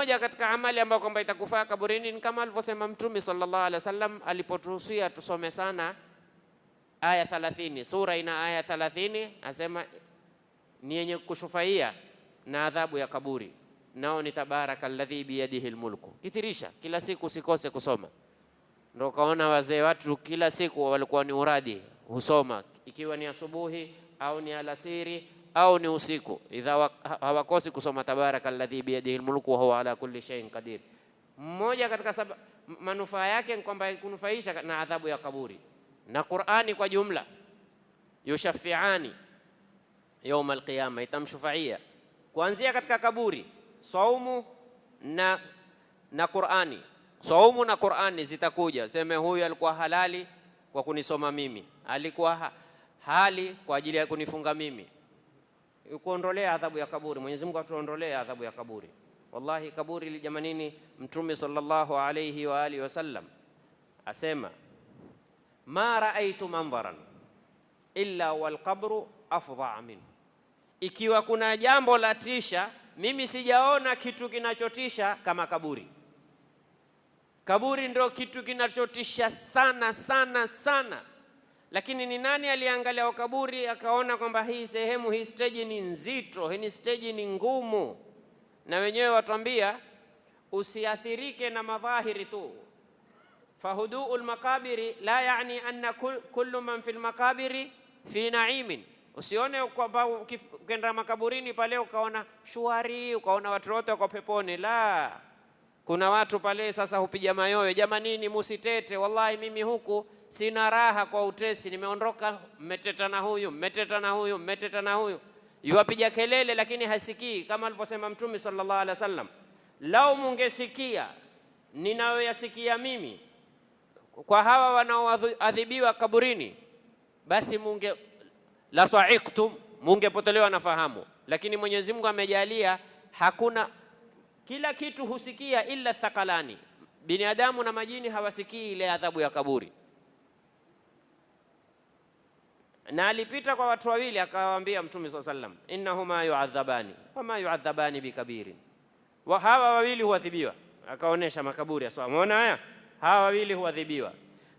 moja katika amali ambayo kwamba itakufaa kaburini ni kama alivyosema Mtume sallallahu alaihi wasallam alipotuhusia tusome sana aya 30. Sura ina aya 30, asema ni yenye kushufaia na adhabu ya kaburi, nao ni tabaraka alladhi biyadihi almulku. Kithirisha kila siku, usikose kusoma. Ndio kaona wazee watu kila siku walikuwa ni uradi husoma, ikiwa ni asubuhi au ni alasiri au ni usiku, idha hawakosi kusoma tabaraka alladhi biyadihi almulku wa huwa ala kulli shay'in qadir. Mmoja katika manufaa yake ni kwamba ikunufaisha na adhabu ya kaburi. Na Qur'ani kwa jumla, yushafiani يوم القيامة, itamshufaia kuanzia katika kaburi. Saumu na Qur'ani, saumu na Qur'ani zitakuja, sema huyu alikuwa halali kwa kunisoma mimi, alikuwa hali kwa ajili ya kunifunga mimi, kuondolea adhabu ya kaburi. Mwenyezi Mungu atuondolee adhabu ya kaburi. Wallahi kaburi jamanini, Mtume sallallahu alayhi wa alihi wasallam asema ma raaitu manzaran illa wal qabru afdha minhu, ikiwa kuna jambo la tisha, mimi sijaona kitu kinachotisha kama kaburi. Kaburi ndio kitu kinachotisha sana sana sana. Lakini ni nani aliangalia kaburi akaona kwamba hii sehemu, hii stage ni nzito, hii stage ni ngumu? Na wenyewe watuambia usiathirike na madhahiri tu. Fahuduul makabiri la yani anna kullu man fil makabiri fi naimin. Usione kwamba ukienda makaburini pale ukaona shwari, ukaona watu wote wako peponi. La, kuna watu pale sasa hupiga mayowe, jamanini musitete, wallahi mimi huku sina raha kwa utesi, nimeondoka, mmeteta na huyu, mmeteta na huyu, mmeteta na huyu. Yuwapiga kelele lakini hasikii, kama alivyosema Mtume sallallahu alaihi wasallam, lau mungesikia ninayoyasikia mimi kwa hawa wanaoadhibiwa kaburini, basi la sa'iqtum, mungepotelewa na fahamu. Lakini Mwenyezi Mungu amejalia hakuna, kila kitu husikia illa thakalani. Binadamu na majini hawasikii ile adhabu ya kaburi. Na alipita kwa watu wawili akawaambia Mtume sallallahu alaihi wasallam, innahuma yu'adhabani wama yu'adhabani bikabirin, wa hawa wawili huadhibiwa. Akaonesha makaburi, aswa muona haya, hawa wawili huadhibiwa,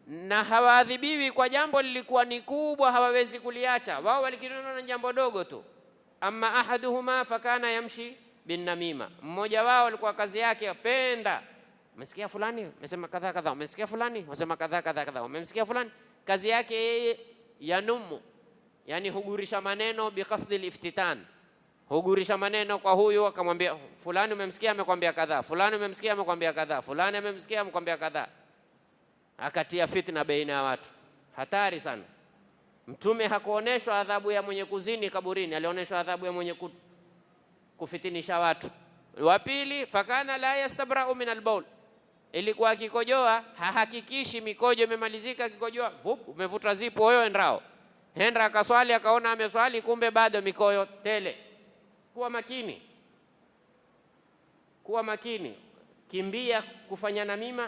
na hawaadhibiwi kwa jambo lilikuwa ni kubwa, hawawezi kuliacha. Wao walikinona na jambo dogo tu. Amma ahaduhuma fakana yamshi bin namima, mmoja wao alikuwa kazi yake apenda, umesikia fulani amesema kadha kadha, umesikia fulani wasema kadha kadha kadha, umemsikia fulani. Kazi yake yeye yanumu, yani hugurisha maneno biqasdi aliftitan, hugurisha maneno kwa huyu, akamwambia fulani umemsikia amekwambia kadha, fulani umemsikia amekwambia kadha, fulani amemsikia amekwambia kadha, akatia fitna baina ya watu. Hatari sana. Mtume hakuoneshwa adhabu ya mwenye kuzini kaburini, alioneshwa adhabu ya mwenye kufitinisha watu. Wa pili, fakana la yastabra'u min albaul, ilikuwa akikojoa hahakikishi mikojo imemalizika, akikojoa umevuta zipo wewe endrao hendra, akaswali akaona ameswali, kumbe bado mikoyo tele. Kuwa makini, kuwa makini. Kimbia kufanya namima,